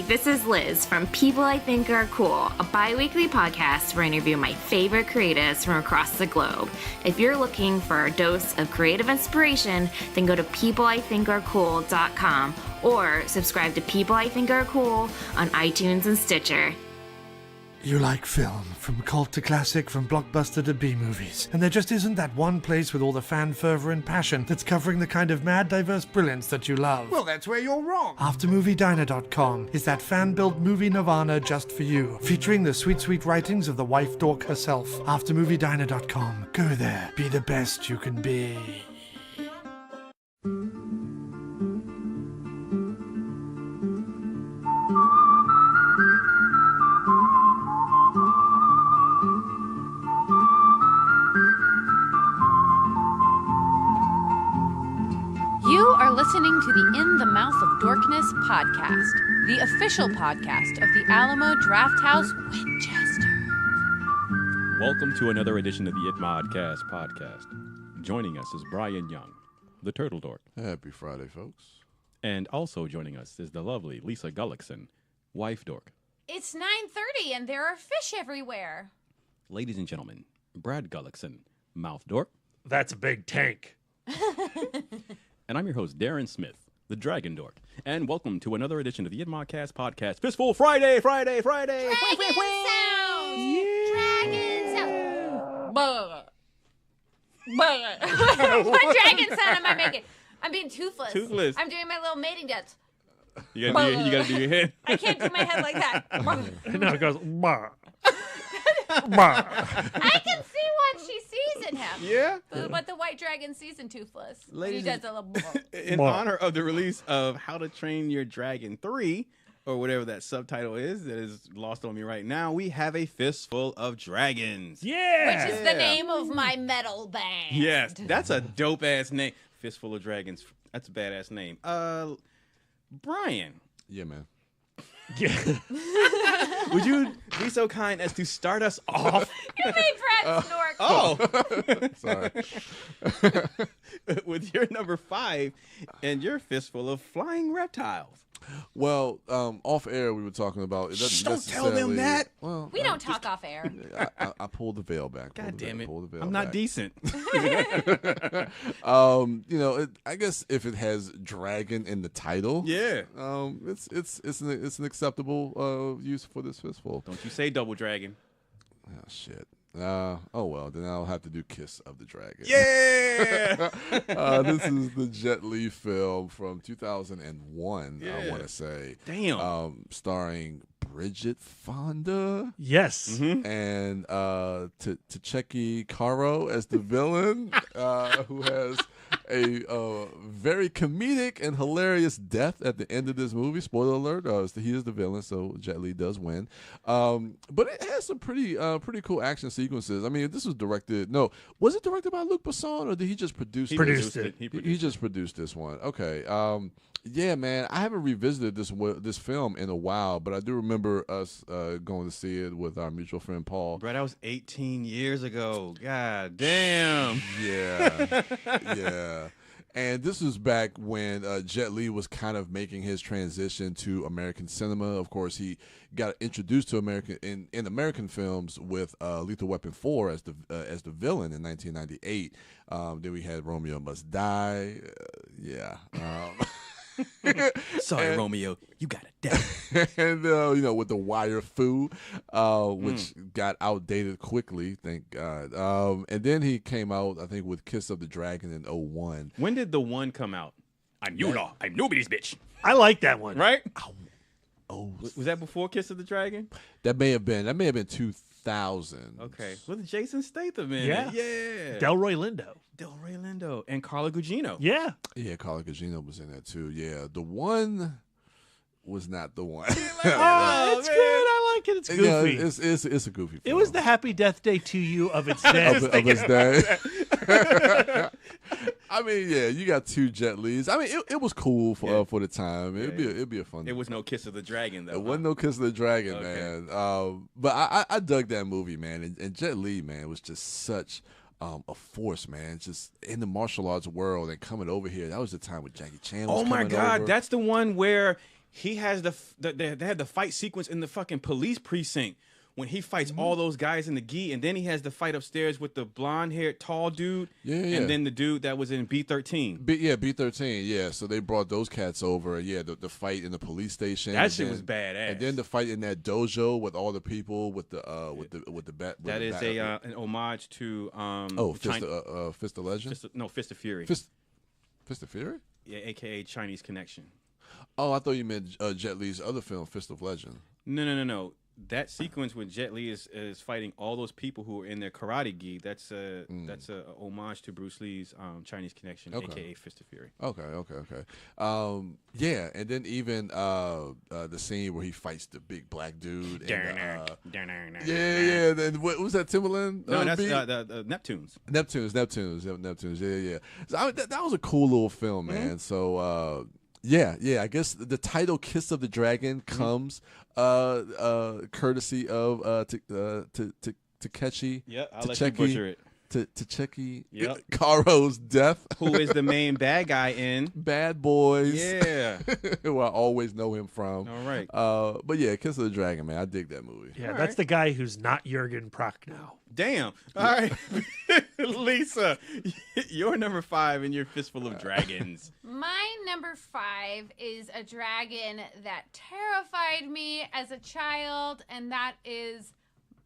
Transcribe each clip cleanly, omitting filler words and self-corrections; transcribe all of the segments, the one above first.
this is Liz from People I Think Are Cool, a bi-weekly podcast where I interview my favorite creatives from across the globe. If you're looking for a dose of creative inspiration, then go to peopleithinkarecool.com or subscribe to People I Think Are Cool on iTunes and Stitcher. You like film, from cult to classic, from blockbuster to B-movies. And there just isn't that one place with all the fan fervor and passion that's covering the kind of mad, diverse brilliance that you love. Well, that's where you're wrong. AfterMovieDiner.com is that fan-built movie nirvana just for you, featuring the sweet, sweet writings of the wife dork herself. AfterMovieDiner.com. Go there. Be the best you can be. You are listening to the In the Mouth of Dorkness podcast, the official podcast of the Alamo Drafthouse, Winchester. Welcome to another edition of the It Modcast podcast. Joining us is Brian Young, the Turtle Dork. Happy Friday, folks. And also joining us is the lovely Lisa Gullickson, wife dork. It's 9:30 and there are fish everywhere. Ladies and gentlemen, Brad Gullickson, mouth dork. That's a big tank. And I'm your host, Darren Smith, the Dragon Dork. And welcome to another edition of the It Modcast podcast. Fistful Friday! Dragon sounds! Yeah. Dragon sounds! Buh. Buh. What dragon sound am I making? I'm being toothless. Toothless. I'm doing my little mating dance. You gotta do your head. I can't do my head like that. No, it goes, bah. I can see what she sees in him. Yeah? But the white dragon sees in toothless. Ladies He does a little. In honor of the release of How to Train Your Dragon 3, or whatever that subtitle is that is lost on me right now, we have a Fistful of Dragons. Yeah! Which is the name of my metal band. Yes, that's a dope-ass name. Fistful of Dragons. That's a badass name. Brian. Yeah, man. Yeah. Would you be so kind as to start us off? You made Brad snort. Oh, Sorry. with your number 5 and your fistful of flying reptiles. Well, off air we were talking about. It doesn't Don't tell them necessarily- that. Well, We don't talk off air. I pulled the veil back. God damn it! Pulled the veil I'm not back. decent. I guess if it has dragon in the title, Yeah. it's an acceptable use for this fistful. Don't you say double dragon? Oh shit. Oh well, then I'll have to do Kiss of the Dragon. Yeah. This is the Jet Li film from 2001. Yeah. I want to say. Damn. Starring Bridget Fonda Yes. and Tacheki Caro as the villain, who has a very comedic and hilarious death at the end of this movie. Spoiler alert: he is the villain, so Jet Li does win. But it has some pretty cool action sequences. I mean, this was directed. No, was it directed by Luc Besson, or did he just produce? Produced it. He just produced this one. Okay. Yeah, man. I haven't revisited this film in a while, but I do remember us going to see it with our mutual friend Paul. Bro, that was 18 years ago. God damn. Yeah, yeah. And this was back when Jet Li was kind of making his transition to American cinema. Of course, he got introduced to American films with Lethal Weapon 4 as the villain in 1998. Then we had Romeo Must Die. Yeah. Sorry, Romeo, you gotta die. And with the Wire Fu, which got outdated quickly, thank God. And then he came out, I think, with Kiss of the Dragon in 2001. When did the one come out? I'm Yula. I'm nobody's bitch. I like that one. Right? Oh, Was that before Kiss of the Dragon? that may have been 2000. Okay. With Jason Statham in Yeah. it. Yeah. Delroy Lindo. Delroy Lindo and Carla Gugino. Yeah. Yeah, Carla Gugino was in that too. Yeah, the one was not the one. Oh, it's good. I like it. It's goofy. Yeah, it's a goofy film. It was the Happy Death Day to you of its day. of its day. I mean, yeah, you got two Jet Lis. I mean, it was cool for the time. It'd be a fun. It was no Kiss of the Dragon though. It wasn't no Kiss of the Dragon, Okay. man. But I dug that movie, man. And Jet Li, man, was just such a force, man. Just in the martial arts world and coming over here. That was the time with Jackie Chan was Oh my coming God, over. that's the one where He has they had the fight sequence in the fucking police precinct when he fights all those guys in the gi, and then he has the fight upstairs with the blonde-haired tall dude, and then the dude that was in B13. B13, yeah. So they brought those cats over. Yeah, the fight in the police station. That shit was badass. And then the fight in that dojo with all the people with the bat. That is an homage to Fist of Legend. Fist of Fury. Fist of Fury. Yeah, aka Chinese Connection. Oh, I thought you meant Jet Li's other film, Fist of Legend. No. That sequence when Jet Li is fighting all those people who are in their karate gi, that's a homage to Bruce Lee's Chinese Connection, aka Fist of Fury. Okay. Yeah, and then even the scene where he fights the big black dude. Then what was that, Timbaland? No, that's the Neptunes. Neptunes. Yeah. So, that was a cool little film, man. So. Yeah. I guess the title "Kiss of the Dragon" comes courtesy of Takeshi. Yeah, I'll let you butcher it. Takeshi Karo's death. Who is the main bad guy in Bad Boys. Yeah. Who I always know him from. All right. But yeah, Kiss of the Dragon, man. I dig that movie. Yeah, that's the guy who's not Jurgen Prochnow. Damn. All right. Lisa, your number 5 in your Fistful of Dragons. My number 5 is a dragon that terrified me as a child, and that is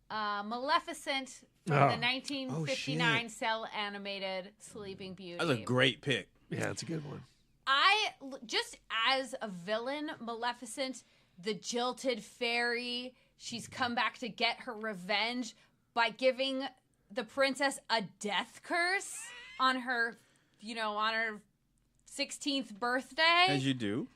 Maleficent from the 1959 cell animated Sleeping Beauty. That's a great pick. Yeah, that's a good one. Just as a villain, Maleficent, the jilted fairy, she's come back to get her revenge by giving the princess a death curse on her 16th birthday. As you do.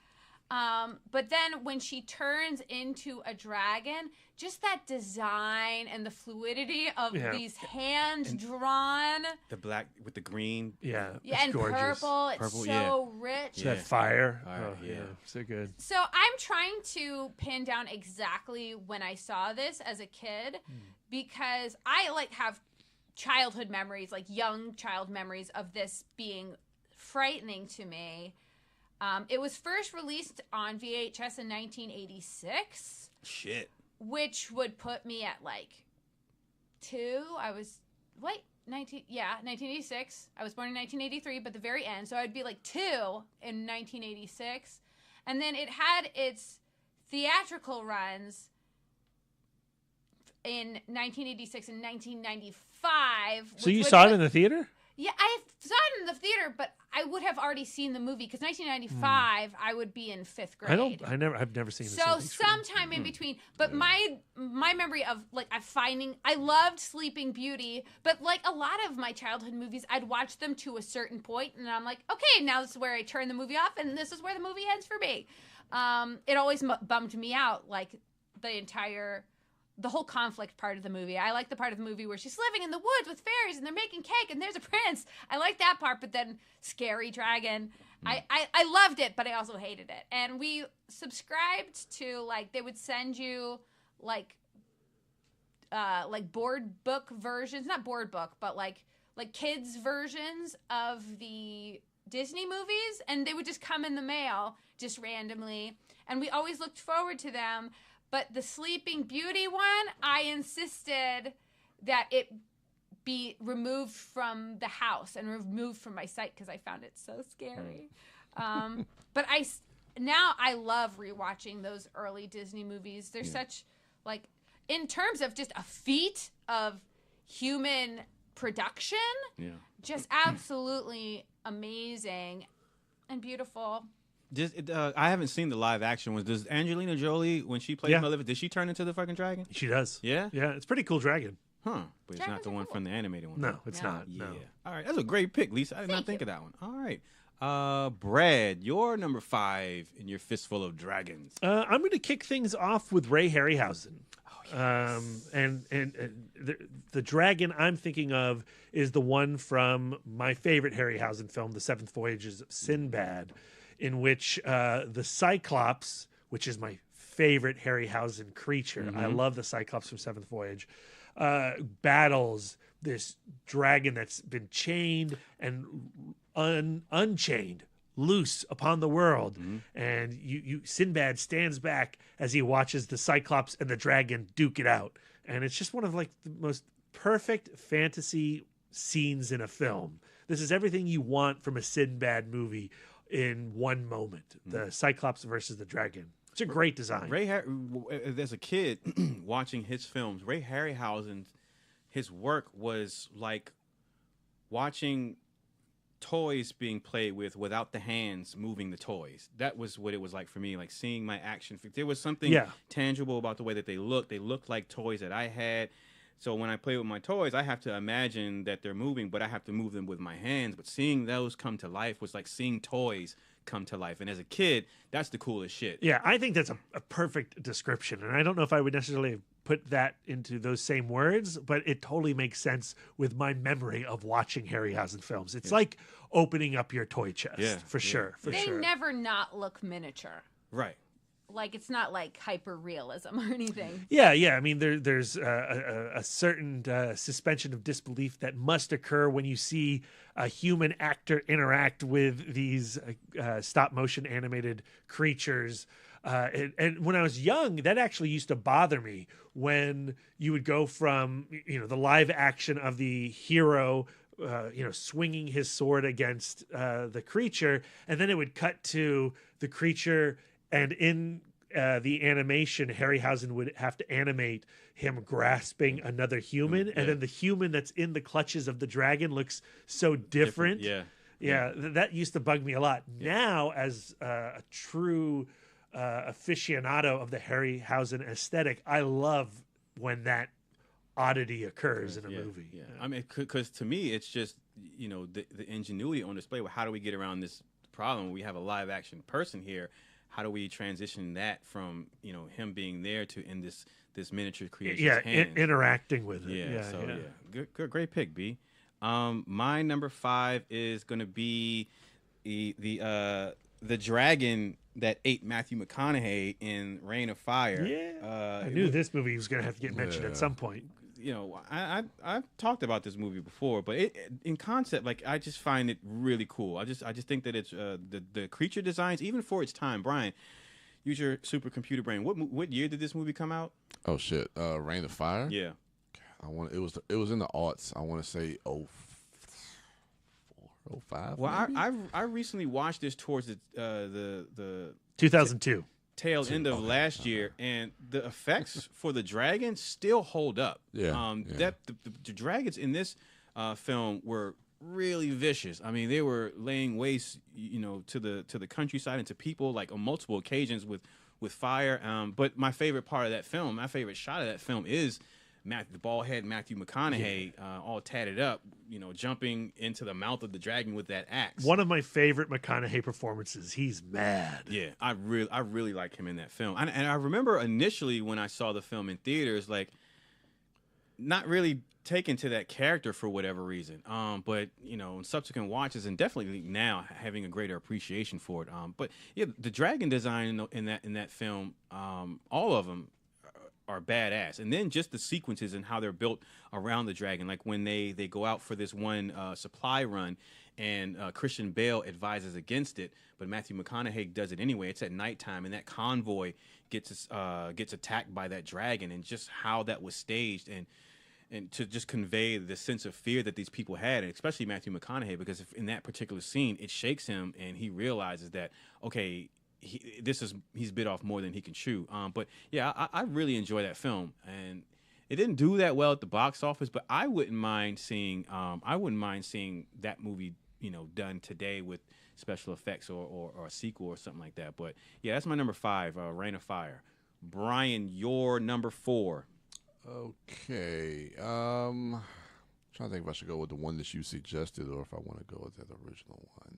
But then when she turns into a dragon, just that design and the fluidity of these hand-drawn. The black with the green. Yeah, and gorgeous. Purple. It's so rich. That fire. Yeah. So good. So I'm trying to pin down exactly when I saw this as a kid because I have childhood memories, young child memories of this being frightening to me. It was first released on VHS in 1986. Shit. Which would put me at 2. 1986. I was born in 1983, but the very end. So I'd be 2 in 1986. And then it had its theatrical runs in 1986 and 1995. So you saw it in the theater? Yeah, I saw it in the theater, but I would have already seen the movie because 1995 I would be in 5th grade. I've never seen this. So sometime in between. But my memory of I loved Sleeping Beauty, but a lot of my childhood movies, I'd watch them to a certain point, and I'm like, okay, now this is where I turn the movie off, and this is where the movie ends for me. It always bummed me out, the whole conflict part of the movie. I like the part of the movie where she's living in the woods with fairies and they're making cake and there's a prince. I like that part, but then scary dragon. I loved it, but I also hated it. And we subscribed to they would send you board book versions, not board book, but like kids versions of the Disney movies, and they would just come in the mail just randomly, and we always looked forward to them. But the Sleeping Beauty one, I insisted that it be removed from the house and removed from my sight because I found it so scary. But I love rewatching those early Disney movies. They're such in terms of just a feat of human production, just absolutely amazing and beautiful. I haven't seen the live action ones. Does Angelina Jolie, when she plays Maleficent, did she turn into the fucking dragon? She does. Yeah? Yeah, it's a pretty cool dragon. Huh. But it's not the one from the animated one. No, it's not. Yeah. No. All right. That's a great pick, Lisa. I did not think of that one. All right. Brad, your number 5 in your Fistful of Dragons. I'm going to kick things off with Ray Harryhausen. Oh, yes. And the dragon I'm thinking of is the one from my favorite Harryhausen film, The Seventh Voyages of Sinbad, in which the Cyclops, which is my favorite Harryhausen creature, I love the Cyclops from Seventh Voyage, battles this dragon that's been chained and unchained loose upon the world. And Sinbad stands back as he watches the Cyclops and the dragon duke it out. And it's just one of like the most perfect fantasy scenes in a film. This is everything you want from a Sinbad movie in one moment. The Cyclops versus the dragon. It's a great design. As a kid watching his films, Ray Harryhausen's his work was like watching toys being played with without the hands moving the toys. That was what it was like for me, like seeing my action. There was something tangible about the way that they looked. They looked like toys that I had. So when I play with my toys, I have to imagine that they're moving, but I have to move them with my hands. But seeing those come to life was like seeing toys come to life. And as a kid, that's the coolest shit. Yeah, I think that's a perfect description. And I don't know if I would necessarily put that into those same words, but it totally makes sense with my memory of watching Harryhausen films. It's like opening up your toy chest, for sure. They never not look miniature. Right. Like, it's not like hyper realism or anything. Yeah. I mean, there's a certain suspension of disbelief that must occur when you see a human actor interact with these stop motion animated creatures. And when I was young, that actually used to bother me when you would go from, the live action of the hero, swinging his sword against the creature, and then it would cut to the creature. And in the animation, Harryhausen would have to animate him grasping another human. And then the human that's in the clutches of the dragon looks so different. Yeah, that used to bug me a lot. Now, as a true aficionado of the Harryhausen aesthetic, I love when that oddity occurs in a movie. Yeah. I mean, because to me, it's just, the ingenuity on display. Well, how do we get around this problem? We have a live action person here. How do we transition that from him being there to in this miniature creation's hands? Interacting with it. Good, great pick, B. My number 5 is going to be the dragon that ate Matthew McConaughey in Reign of Fire. Yeah, I knew this movie was going to have to get mentioned at some point. I've talked about this movie before, but in concept, like, I just find it really cool. I just think that it's the creature designs, even for its time. Brian, use your supercomputer brain. What year did this movie come out? Oh shit, Reign of Fire. Yeah, it was in the aughts. I want to say 04, 05. Well, I recently watched this towards the 2002. tail end of last year, and the effects for the dragons still hold up. That the dragons in this film were really vicious. I mean, they were laying waste, to the countryside and to people, like, on multiple occasions with fire. But my favorite part of that film, my favorite shot of that film is the bald head Matthew McConaughey, all tatted up, jumping into the mouth of the dragon with that axe. One of my favorite McConaughey performances. He's mad. Yeah, I really like him in that film. And I remember initially when I saw the film in theaters, like, not really taken to that character for whatever reason. But in subsequent watches, and definitely now having a greater appreciation for it. But yeah, the dragon design in that film, all of them are badass. And then just the sequences and how they're built around the dragon, like when they go out for this one supply run, and Christian Bale advises against it, but Matthew McConaughey does it anyway. It's at nighttime, and that convoy gets attacked by that dragon, and just how that was staged, and to just convey the sense of fear that these people had, and especially Matthew McConaughey, because in that particular scene, it shakes him, and he realizes that, okay, he's bit off more than he can chew. But yeah, I really enjoy that film, and it didn't do that well at the box office, but I wouldn't mind seeing that movie, done today with special effects or a sequel or something like that. But yeah, that's my number 5, Reign of Fire. Brian, your number 4. Okay. Trying to think if I should go with the one that you suggested or if I want to go with that original one.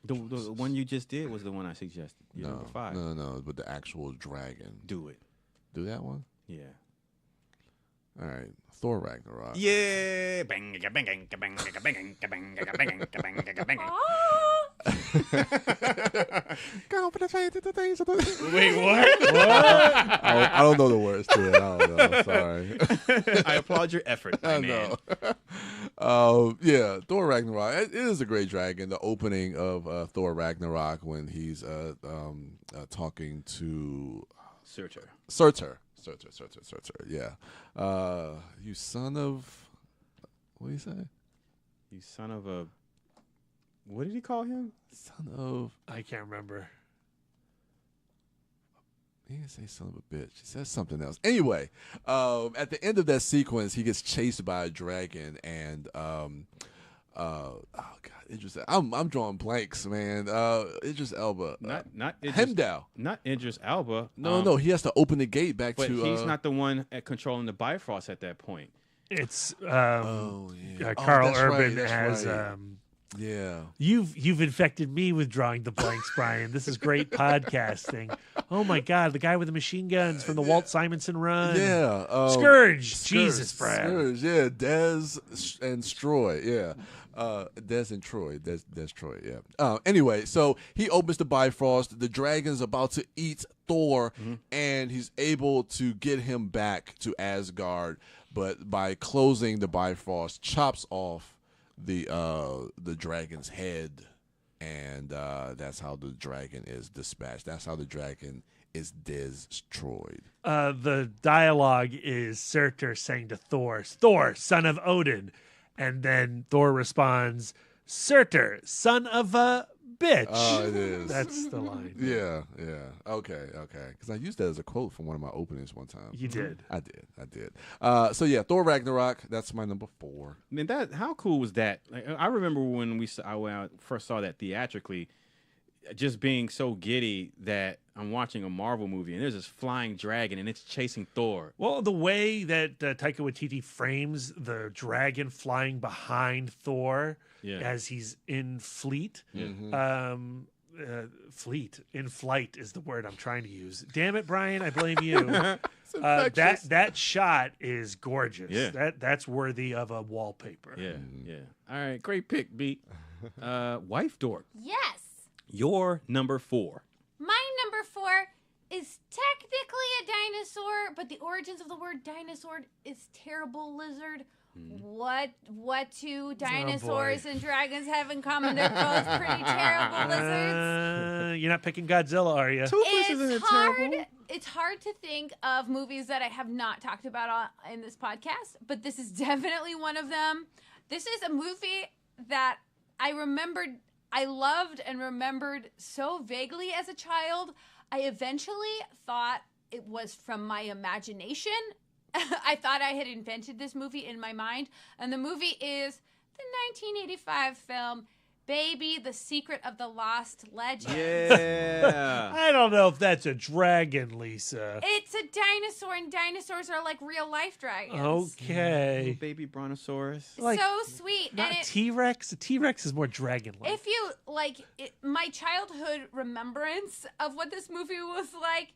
The one you just did was the one I suggested. Your number 5. No, but the actual dragon. Do it. Do that one? Yeah. All right. Thor Ragnarok. Yeah. Wait, what? I don't know the words to it. I don't know. Sorry. I applaud your effort, my I man. know. Yeah, Thor Ragnarok. It is a great dragon. The opening of Thor Ragnarok when he's talking to Surtur. Surtur. Yeah. You son of. What do you say? You son of a. What did he call him? Son of. I can't remember. He didn't say son of a bitch. He says something else. Anyway, at the end of that sequence, he gets chased by a dragon, and oh god, Idris. I'm drawing blanks, man. Idris Elba. Not Idris, Heimdall. Not Idris Elba. No. He has to open the gate back But to. he's not the one controlling the Bifrost at that point. It's Oh yeah. Carl that's Urban right, has. right. Yeah. You've infected me with drawing the blanks, Brian. This is great podcasting. Oh my God, the guy with the machine guns from the Walt Simonson run. Yeah. Scourge. Jesus, Brad. Scourge. Yeah. Dez and Stroy. Yeah. Dez and Troy. Dez Troy. Yeah. Anyway, so he opens the Bifrost. The dragon's about to eat Thor, and he's able to get him back to Asgard. But by closing the Bifrost, chops off the dragon's head, and that's how the dragon is dispatched. That's how the dragon is destroyed. The dialogue is Surtur saying to Thor, "Thor, son of Odin," and then Thor responds, "Surtur, son of a bitch." Oh, it is. That's the line. Yeah. Okay. Because I used that as a quote from one of my openings one time. You did. I did. So yeah, Thor Ragnarok. That's my number 4. I mean, how cool was that? Like, I remember when I first saw that theatrically, just being so giddy that I'm watching a Marvel movie and there's this flying dragon and it's chasing Thor. Well, the way that Taika Waititi frames the dragon flying behind Thor as he's in flight. In flight is the word I'm trying to use. Damn it, Brian, I blame you. That shot is gorgeous. Yeah. That's worthy of a wallpaper. Yeah. All right, great pick, Beat. Wife Dork, Yes. your number 4. My number 4 is technically a dinosaur, but the origins of the word dinosaur is terrible lizard. What two dinosaurs and dragons have in common? They're both pretty terrible lizards. You're not picking Godzilla, are you? It's hard to think of movies that I have not talked about in this podcast, but this is definitely one of them. This is a movie that I loved and remembered so vaguely as a child. I eventually thought it was from my imagination. I thought I had invented this movie in my mind. And the movie is the 1985 film Baby, The Secret of the Lost Legend. Yeah. I don't know if that's a dragon, Lisa. It's a dinosaur, and dinosaurs are like real life dragons. Okay. Little baby brontosaurus. Like, so sweet. Not And T-Rex. A T-Rex is more dragon-like. if you like my childhood remembrance of what this movie was like,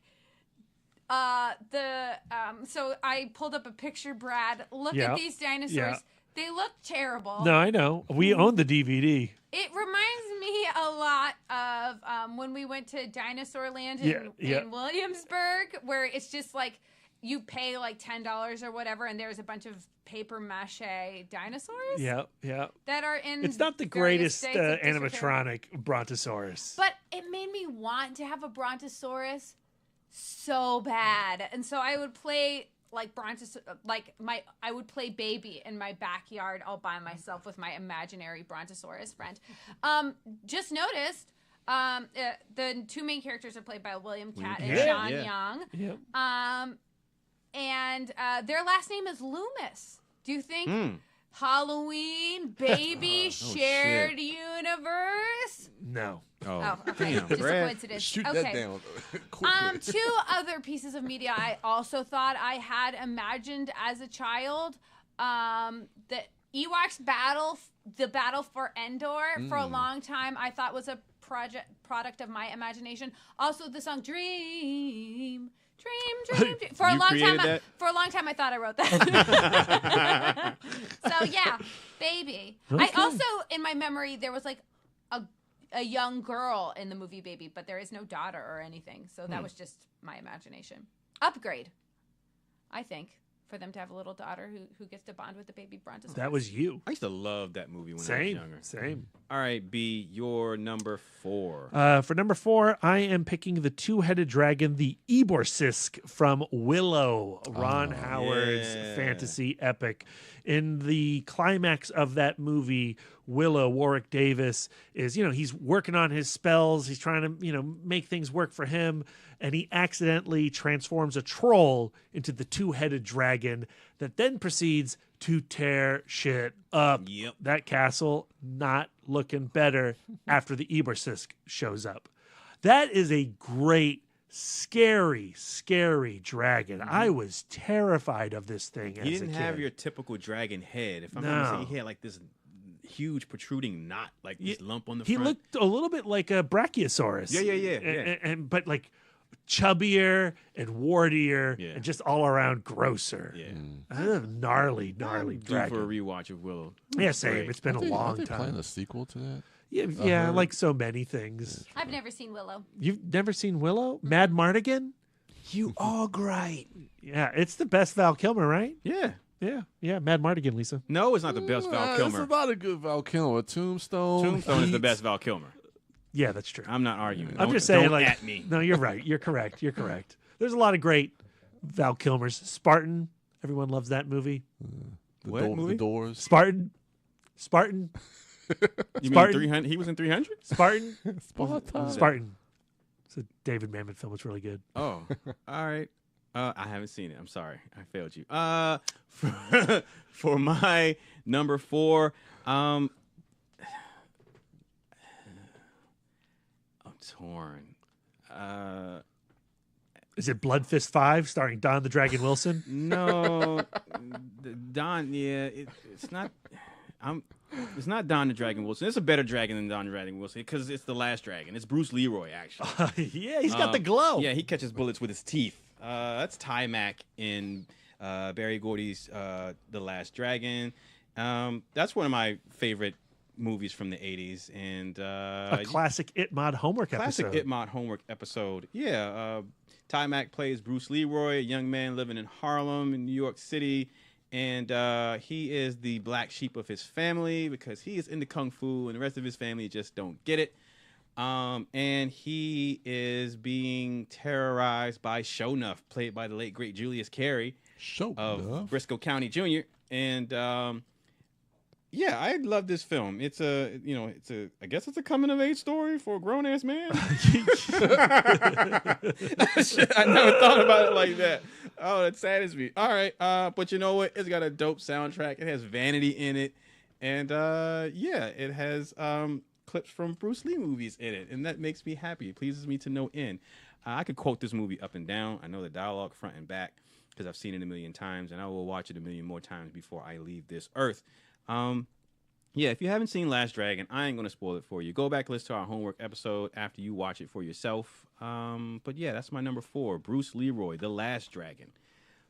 so I pulled up a picture, Brad. Look at these dinosaurs. Yeah. They look terrible. No, I know. We own the DVD. It reminds me a lot of when we went to Dinosaur Land in Williamsburg, where it's just like you pay like $10 or whatever, and there's a bunch of paper mache dinosaurs. Yeah. That are in. It's not the various greatest states of animatronic brontosaurus. but it made me want to have a brontosaurus so bad, and so I would play I would play Baby in my backyard all by myself with my imaginary brontosaurus friend. Just noticed the two main characters are played by William Catt and Sean Young. Yep. And their last name is Loomis. Do you think Halloween, Baby, shared universe? No. Oh, okay. damn, Just a Brad. coincidence. Shoot okay. that down quickly. Two other pieces of media I also thought I had imagined as a child. The Ewoks the battle for Endor for a long time I thought was a product of my imagination. Also the song Dream. For a long time I thought I wrote that. So yeah, Baby. Okay. I also in my memory there was like a young girl in the movie Baby, but there is no daughter or anything. So that was just my imagination. Upgrade, I think, for them to have a little daughter who gets to bond with the baby brontosaurus. That was you. I used to love that movie when I was younger. Same. All right, B, your number 4. For number 4, I am picking the two-headed dragon, the Eborsisk from Willow, Ron Howard's fantasy epic. In the climax of that movie, Willow, Warwick Davis, is, he's working on his spells. He's trying to, make things work for him. And he accidentally transforms a troll into the two-headed dragon that then proceeds to tear shit up. Yep. That castle not looking better after the Eborsisk shows up. That is a great, scary, scary dragon. I was terrified of this thing as a kid. He didn't have your typical dragon head. If I'm not mistaken, he had like this huge protruding knot, like this lump on the front. He looked a little bit like a Brachiosaurus. Yeah. But like chubbier and wartier and just all around grosser. Yeah. Gnarly dragon. For a rewatch of Willow. Yeah, same. Great. It's been a long time. Planning a sequel to that? Yeah, like so many things. I've never seen Willow. You've never seen Willow? Mad Mardigan? You are great. Yeah, it's the best Val Kilmer, right? Yeah. Yeah. Mad Mardigan, Lisa. No, it's not the best Val Kilmer. It's about a good Val Kilmer. Tombstone. Tombstone is the Heat. best Val Kilmer. Yeah, that's true. I'm not arguing. I'm just saying, don't like, at me. no, you're right. You're correct. There's a lot of great Val Kilmers. Spartan. Everyone loves that movie. What movie? The Doors. Spartan. You Spartan. mean 300? He was in 300? Spartan. Spartan. Spartan. It's a David Mamet film. It's really good. Oh, all right. I haven't seen it. I'm sorry. I failed you. For my number 4, I'm torn. Is it Blood Fist 5 starring Don the Dragon Wilson? No, Don. Yeah, it's not. It's not Don the Dragon Wilson. It's a better dragon than Don the Dragon Wilson because it's the last dragon. It's Bruce Leroy, actually. Yeah, he's got the glow. Yeah, he catches bullets with his teeth. That's Ty-Mac in Barry Gordy's The Last Dragon. That's one of my favorite movies from the 80s. And a classic Itmod homework episode. Classic Itmod homework episode. Yeah. Ty-Mac plays Bruce Leroy, a young man living in Harlem in New York City. And he is the black sheep of his family because he is into kung fu and the rest of his family just don't get it. And he is being terrorized by Sho'nuff, played by the late great Julius Carey of Briscoe County Jr. And yeah, I love this film. I guess it's a coming of age story for a grown ass man. Shit, I never thought about it like that. Oh, that saddens me. All right, but you know what? It's got a dope soundtrack. It has Vanity in it, and it has clips from Bruce Lee movies in it, and that makes me happy. It pleases me to no end. I could quote this movie up and down. I know the dialogue front and back because I've seen it a million times, and I will watch it a million more times before I leave this earth. Yeah, if you haven't seen Last Dragon, I ain't going to spoil it for you. Go back and listen to our homework episode after you watch it for yourself. But yeah, that's my number 4, Bruce Leroy, The Last Dragon.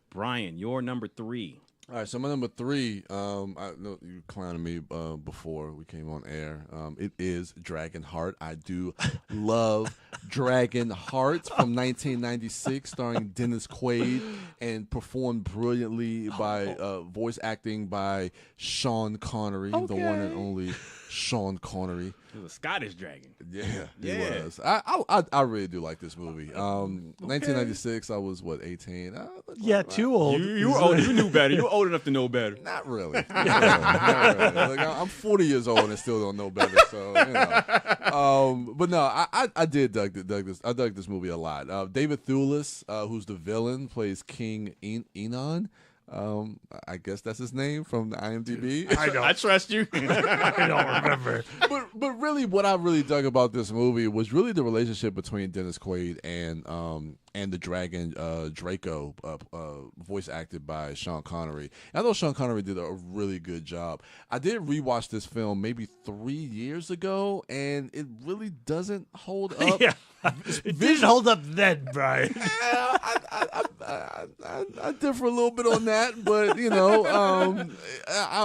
Brian, your number 3. All right, so my number 3, I know you clowning me before we came on air. It is Dragon Heart. I do love Dragon Heart from 1996, starring Dennis Quaid, and performed brilliantly by voice acting by Sean Connery, the one and only Sean Connery. It was a Scottish dragon. Yeah, it was. I really do like this movie. 1996, I was 18. Yeah, too old. You were old. You knew better. You were old enough to know better. Not really. Not really. Like, I'm 40 years old and still don't know better. So but no, I did dug this. I dug this movie a lot. David Thewlis, who's the villain, plays King Enon. I guess that's his name from the IMDb. I trust you. I don't remember. But really, what I really dug about this movie was really the relationship between Dennis Quaid and the dragon Draco, voice acted by Sean Connery. And I thought Sean Connery did a really good job. I did rewatch this film maybe 3 years ago, and it really doesn't hold up. Yeah. It didn't hold up then, Brian. I differ a little bit on that, but I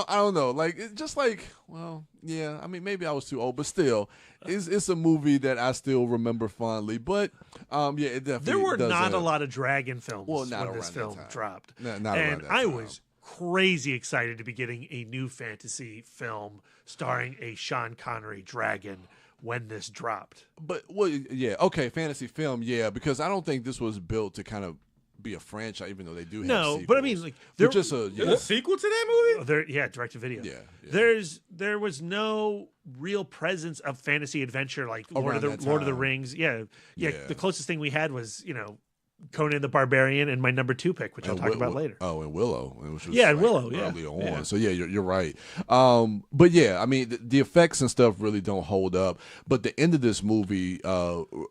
don't know. Like just like, well, yeah. I mean, maybe I was too old, but still, it's a movie that I still remember fondly. But yeah, it definitely. There were not a lot of dragon films not when this around that film time. dropped, Not and around that I time. was crazy excited to be getting a new fantasy film starring a Sean Connery dragon when this dropped. But well, yeah, okay, fantasy film, yeah, because I don't think this was built to kind of be a franchise, even though they do have sequels. But I mean, like, They're just a There's a sequel to that movie? direct to video. Yeah. There was no real presence of fantasy adventure like Around that Lord of the time. Rings. Yeah. Yeah. The closest thing we had was Conan the Barbarian and my number 2 pick, which I'll talk about later. Oh, and Willow, which was and Willow, early on. Yeah. So yeah, you're right. But yeah, I mean the effects and stuff really don't hold up. But the end of this movie,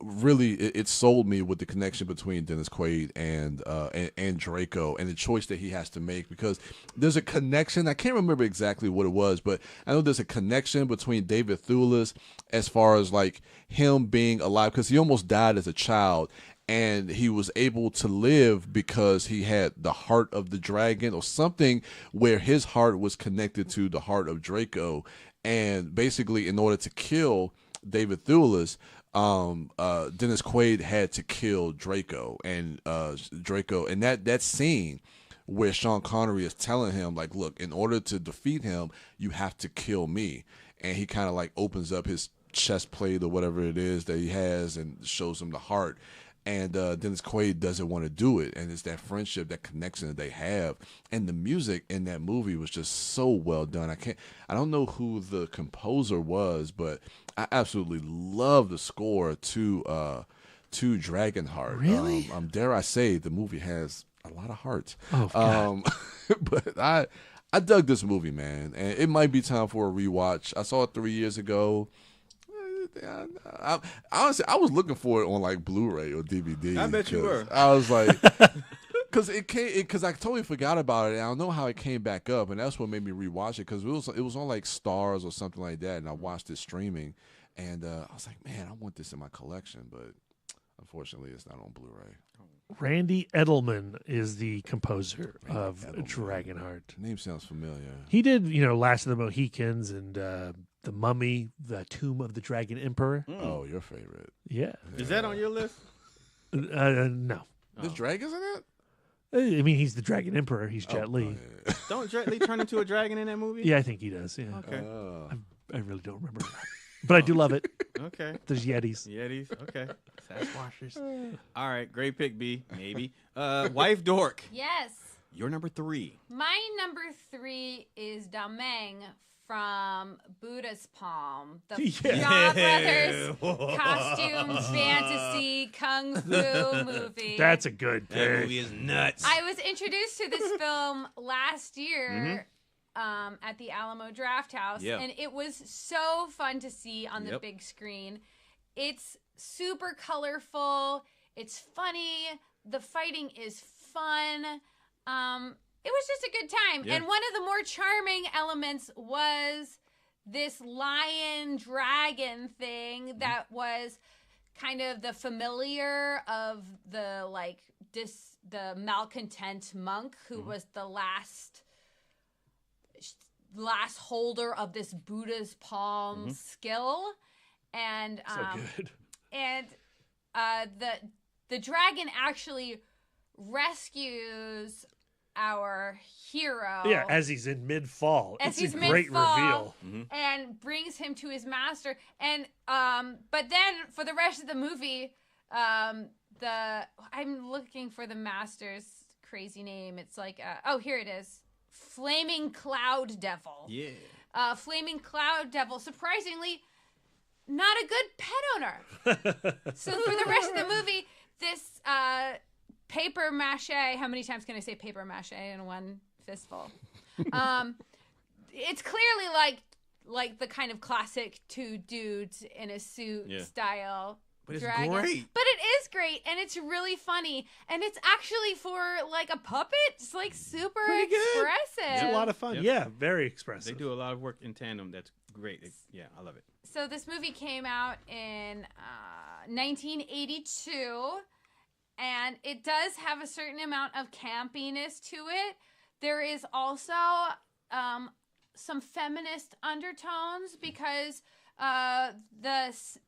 really, it sold me with the connection between Dennis Quaid and Draco and the choice that he has to make, because there's a connection. I can't remember exactly what it was, but I know there's a connection between David Thewlis as far as like him being alive, because he almost died as a child. And he was able to live because he had the heart of the dragon or something, where his heart was connected to the heart of Draco. And basically, in order to kill David Thewlis, Dennis Quaid had to kill Draco. And that scene where Sean Connery is telling him, like, look, in order to defeat him, you have to kill me. And he kind of like opens up his chest plate or whatever it is that he has and shows him the heart. And Dennis Quaid doesn't want to do it. And it's that friendship, that connection that they have. And the music in that movie was just so well done. I don't know who the composer was, but I absolutely love the score to Dragonheart. Really? Dare I say, the movie has a lot of heart. Oh, God. But I dug this movie, man. And it might be time for a rewatch. I saw it 3 years ago. Honestly, I was looking for it on like Blu-ray or DVD. I bet you were. I was like, because I totally forgot about it. And I don't know how it came back up, and that's what made me rewatch it, because it was on like Stars or something like that, and I watched it streaming, and I was like, man, I want this in my collection, but unfortunately, it's not on Blu-ray. Randy Edelman is the composer of Edelman. Dragonheart. Name sounds familiar. He did, Last of the Mohicans and The Mummy, The Tomb of the Dragon Emperor. Oh, your favorite. Yeah. Is that on your list? No. There's dragons in it? I mean, he's the Dragon Emperor. He's Jet Li. Yeah. Don't Jet Li turn into a dragon in that movie? Yeah, I think he does. Yeah. Okay. I really don't remember. But I do love it. Okay. There's Yetis. Yetis. Okay. Sasquatchers. All right. Great pick, B. Maybe. Wife Dork. Yes. You're number 3. My number 3 is Dameng from Buddha's Palm, the Yeah. Shaw Brothers costume fantasy kung fu movie. That's a good That pick. movie is nuts. I was introduced to this film last year at the Alamo Draft House, Yeah. and it was so fun to see on the Yep. big screen. It's super colorful. It's funny. The fighting is fun. It was just a good time. Yeah. And one of the more charming elements was this lion dragon thing that was kind of the familiar of the the malcontent monk who was the last holder of this Buddha's palm skill. And So good. and the dragon actually rescues our hero. Yeah, as he's in mid-fall. As It's he's a great mid-fall. reveal. And brings him to his master. And but then for the rest of the movie, I'm looking for the master's crazy name. It's like here it is. Flaming Cloud Devil. Yeah. Flaming Cloud Devil, surprisingly, not a good pet owner. So for the rest of the movie, this paper mache, how many times can I say paper mache in one fistful? It's clearly like the kind of classic 2 dudes in a suit style. But it's dragon. great. But it is great, and it's really funny, and it's actually for like a puppet. It's like super Pretty good. expressive. It's a lot of fun. Yep. Yeah, very expressive. They do a lot of work in tandem. That's great. Yeah, I love it. So this movie came out in 1982, and and it does have a certain amount of campiness to it. There is also some feminist undertones because the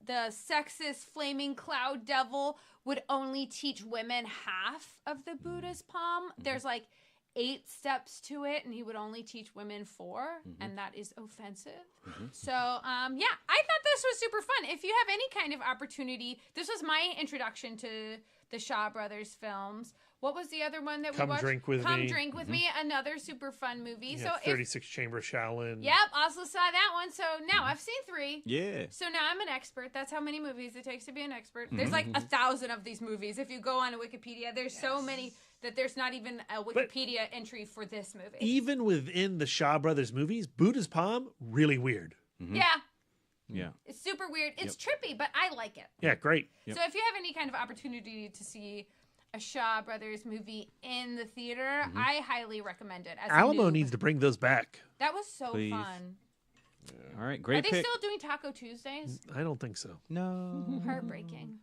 sexist flaming cloud devil would only teach women half of the Buddha's palm. There's like 8 steps to it, and he would only teach women 4, and that is offensive. So, yeah, I thought this was super fun. If you have any kind of opportunity, this was my introduction to the Shaw Brothers films. What was the other one that we watched? Come Drink With Me, another super fun movie. Yeah, so 36 Chamber Shaolin. Yep, also saw that one. So now I've seen 3. Yeah. So now I'm an expert. That's how many movies it takes to be an expert. There's like 1,000 of these movies. If you go on Wikipedia, there's so many that there's not even a Wikipedia entry for this movie. Even within the Shaw Brothers movies, Buddha's palm, really weird. Yeah. Yeah. It's super weird. It's trippy, but I like it. Yeah, great. So if you have any kind of opportunity to see a Shaw Brothers movie in the theater, I highly recommend it. As a Alamo noob. needs to bring those back. That was so Please. fun. All right, great Are they pick. still doing Taco Tuesdays? I don't think so. No. Heartbreaking.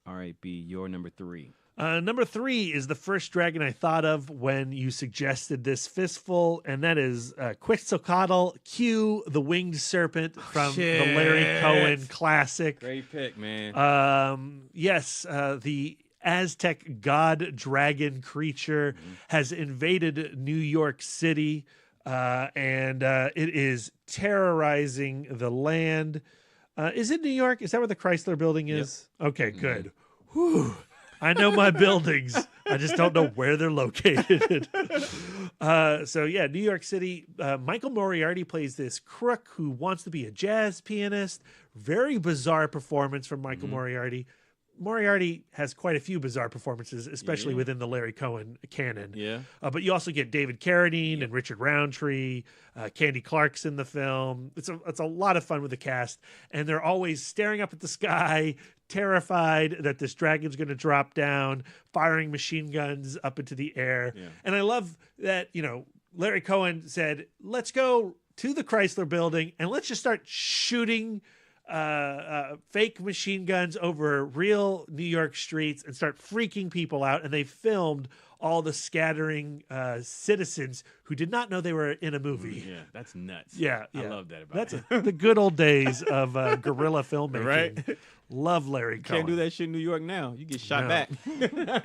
All right, B, your number 3. Number 3 is the first dragon I thought of when you suggested this fistful, and that is Quetzalcoatl, Q, the winged serpent from the Larry Cohen classic. Great pick, man. Yes, the Aztec god dragon creature has invaded New York City, and it is terrorizing the land. Is it New York? Is that where the Chrysler building is? Yep. Okay, good. Whew. I know my buildings. I just don't know where they're located. So yeah, New York City. Michael Moriarty plays this crook who wants to be a jazz pianist. Very bizarre performance from Michael Moriarty. Moriarty has quite a few bizarre performances, especially within the Larry Cohen canon. Yeah. But you also get David Carradine and Richard Roundtree. Candy Clark's in the film. It's a lot of fun with the cast, and they're always staring up at the sky, terrified that this dragon's going to drop down, firing machine guns up into the air. Yeah. And I love that, Larry Cohen said, let's go to the Chrysler building and let's just start shooting fake machine guns over real New York streets and start freaking people out. And they filmed all the scattering citizens who did not know they were in a movie. Yeah, that's nuts. Yeah. I love that about it. That's the good old days of guerrilla filmmaking. Right? Love Larry Cohen. Can't do that shit in New York now. You get shot back.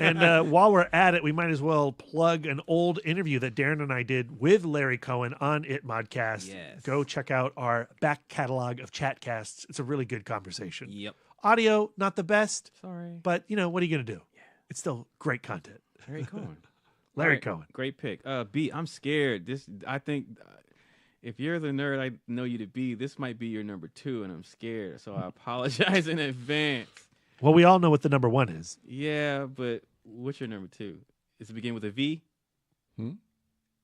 And while we're at it, we might as well plug an old interview that Darren and I did with Larry Cohen on It Modcast. Yes. Go check out our back catalog of chatcasts. It's a really good conversation. Yep. Audio, not the best. Sorry. But, what are you going to do? Yeah. It's still great content. Larry Cohen. Larry Cohen. Great pick. B, I'm scared. I think if you're the nerd I know you to be, this might be your number 2, and I'm scared. So I apologize in advance. Well, we all know what the number 1 is. Yeah, but what's your number 2? Does it begin with a V?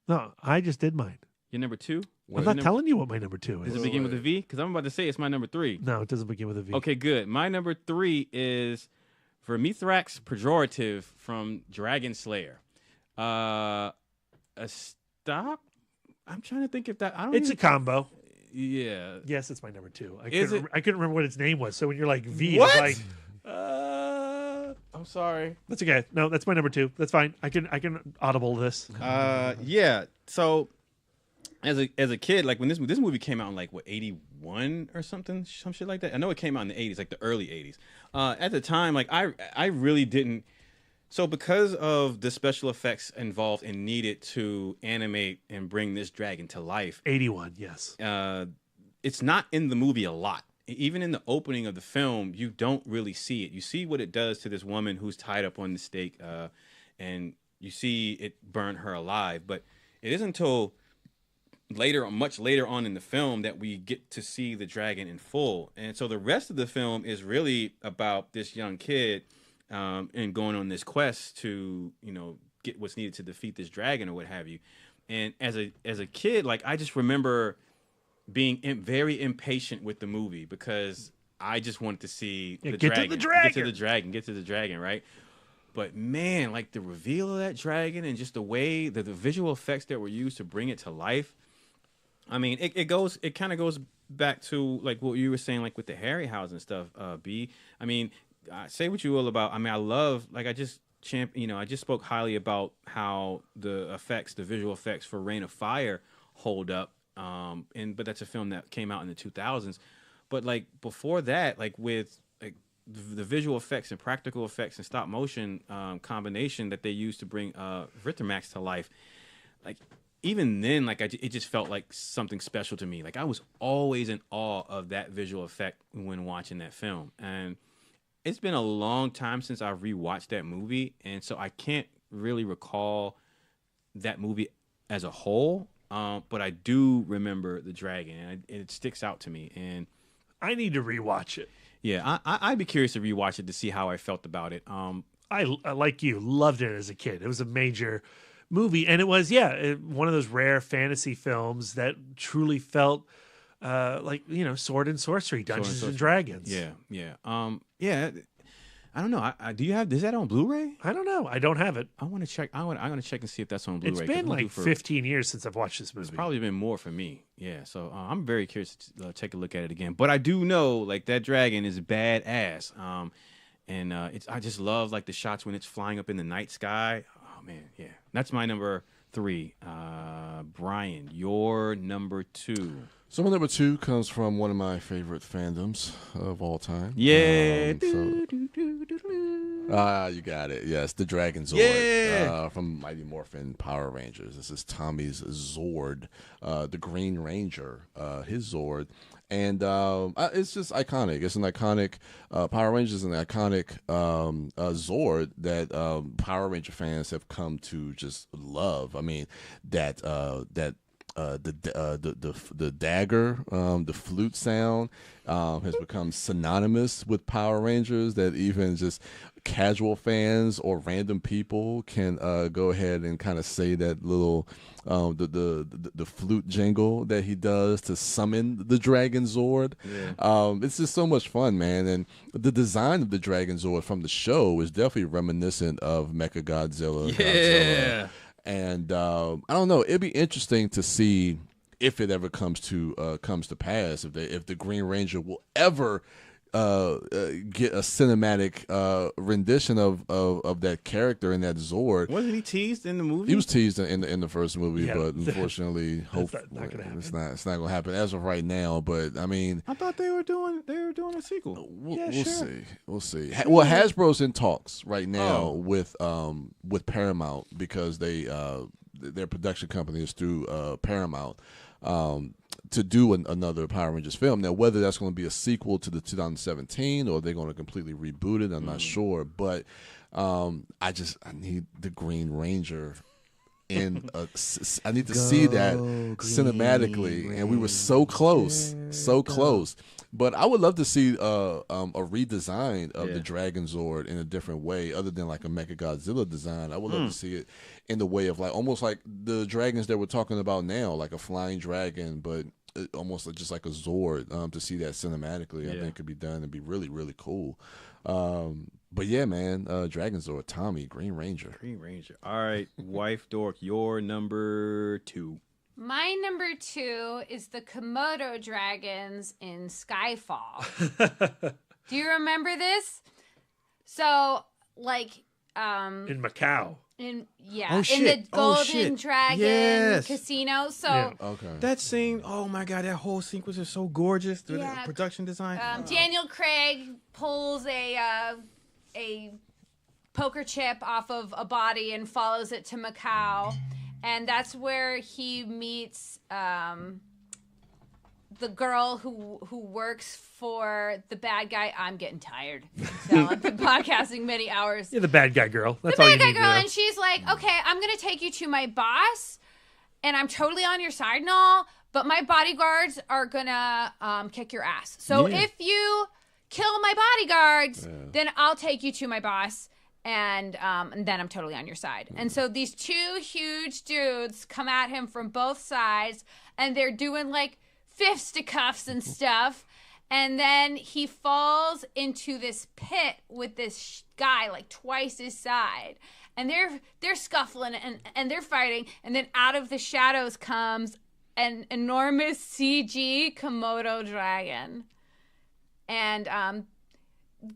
No, I just did mine. Your number 2? I'm not telling you what my number 2 is. Does it begin with a V? Because I'm about to say it's my number 3. No, it doesn't begin with a V. Okay, good. My number 3 is Vermithrax Pejorative from Dragon Slayer. A stop? I'm trying to think if that. It's a combo. Yeah. Yes, it's my number 2. I couldn't remember what its name was. So when you're like V, what? I was like, I'm sorry. That's okay. No, that's my number 2. That's fine. I can audible this. Yeah. So as a kid, like when this movie came out in like 81 or something, some shit like that. I know it came out in the 80s, like the early 80s. At the time, like I really didn't. So because of the special effects involved and needed to animate and bring this dragon to life. 81, yes. It's not in the movie a lot. Even in the opening of the film, you don't really see it. You see what it does to this woman who's tied up on the stake, and you see it burn her alive. But it isn't until much later on in the film that we get to see the dragon in full. And so the rest of the film is really about this young kid and going on this quest to, get what's needed to defeat this dragon or what have you. And as a kid, like I just remember being very impatient with the movie because I just wanted to see the dragon. Get to the dragon, right? But man, like the reveal of that dragon and just the way that the visual effects that were used to bring it to life. I mean, it kind of goes back to like what you were saying, like with the Harryhausen stuff, B. I mean, say what you will about. I mean, I love, like I just I just spoke highly about how the visual effects for Reign of Fire hold up. But that's a film that came out in the 2000s. But like before that, like with like the visual effects and practical effects and stop motion combination that they used to bring Rittermax to life, like even then, like it just felt like something special to me. Like I was always in awe of that visual effect when watching that film. And it's been a long time since I rewatched that movie, and so I can't really recall that movie as a whole. But I do remember the dragon, and it sticks out to me. And I need to rewatch it. Yeah, I'd be curious to rewatch it to see how I felt about it. I like you, loved it as a kid. It was a major movie, and it was one of those rare fantasy films that truly felt like sword and sorcery, Dungeons and Dragons. Yeah. I don't know. Is that on Blu-ray? I don't know. I don't have it. I want to check. I'm going to check and see if that's on Blu-ray. It's been like 15 years since I've watched this movie. It's probably been more for me. Yeah. So I'm very curious to take a look at it again. But I do know like that dragon is badass. I just love like the shots when it's flying up in the night sky. Oh man, yeah. That's my number 3. Brian, your number 2. So my number 2 comes from one of my favorite fandoms of all time. Yeah. You got it. Yes, the Dragon Zord. Yeah. From Mighty Morphin Power Rangers. This is Tommy's Zord, the Green Ranger, his Zord. And it's just iconic. It's an iconic Power Rangers, is an iconic Zord that Power Ranger fans have come to just love. I mean, the dagger, the flute sound has become synonymous with Power Rangers, that even just casual fans or random people can go ahead and kind of say that little the flute jingle that he does to summon the Dragon Zord. Yeah. It's just so much fun, man. And the design of the Dragon Zord from the show is definitely reminiscent of Mechagodzilla. Yeah. Godzilla. And I don't know. It'd be interesting to see if it ever comes to pass, if the Green Ranger will ever get a cinematic rendition of that character in that Zord. Wasn't he teased in the movie? He was teased in the first movie, but unfortunately, not gonna happen. It's not going to happen as of right now. But I mean, I thought they were doing a sequel. We'll see. Well, Hasbro's in talks right now with Paramount, because their production company is through Paramount. To do another Power Rangers film. Now, whether that's going to be a sequel to the 2017 or they're going to completely reboot it, I'm not sure. But I need the Green Ranger I need to see that cinematically, and we were so close. But I would love to see a redesign of the Dragon Zord in a different way, other than like a Mechagodzilla design. I would love to see it in the way of like almost like the dragons that we're talking about now, like a flying dragon, but almost just like a Zord. To see that cinematically, I think could be done and be really, really cool. But yeah, man, Dragon Zord, Tommy, Green Ranger. All right, Wife Dork, your number 2. My number 2 is the Komodo dragons in Skyfall. Do you remember this? So, like, in Macau. In the Golden Dragon Casino. So that scene, oh my god, that whole sequence is so gorgeous. The production design. Daniel Craig pulls a poker chip off of a body and follows it to Macau, and that's where he meets the girl who works for the bad guy. I'm getting tired. So I've been podcasting many hours. You're the bad guy girl. That's the all bad you guy need girl, to know. and she's like, okay, I'm gonna take you to my boss, and I'm totally on your side and all, but my bodyguards are gonna kick your ass. So if you kill my bodyguards, then I'll take you to my boss, and then I'm totally on your side. And so these 2 huge dudes come at him from both sides, and they're doing like fisticuffs and stuff. And then he falls into this pit with this guy like twice his side. And they're scuffling and they're fighting. And then out of the shadows comes an enormous CG Komodo dragon. And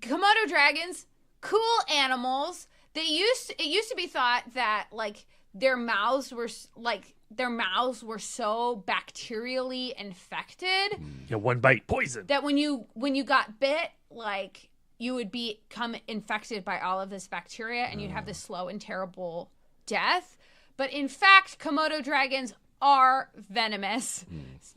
Komodo dragons, cool animals. It used to be thought that like their mouths were so bacterially infected. Yeah, one bite poison. That when you got bit, like you would become infected by all of this bacteria and you'd have this slow and terrible death. But in fact, Komodo dragons are venomous,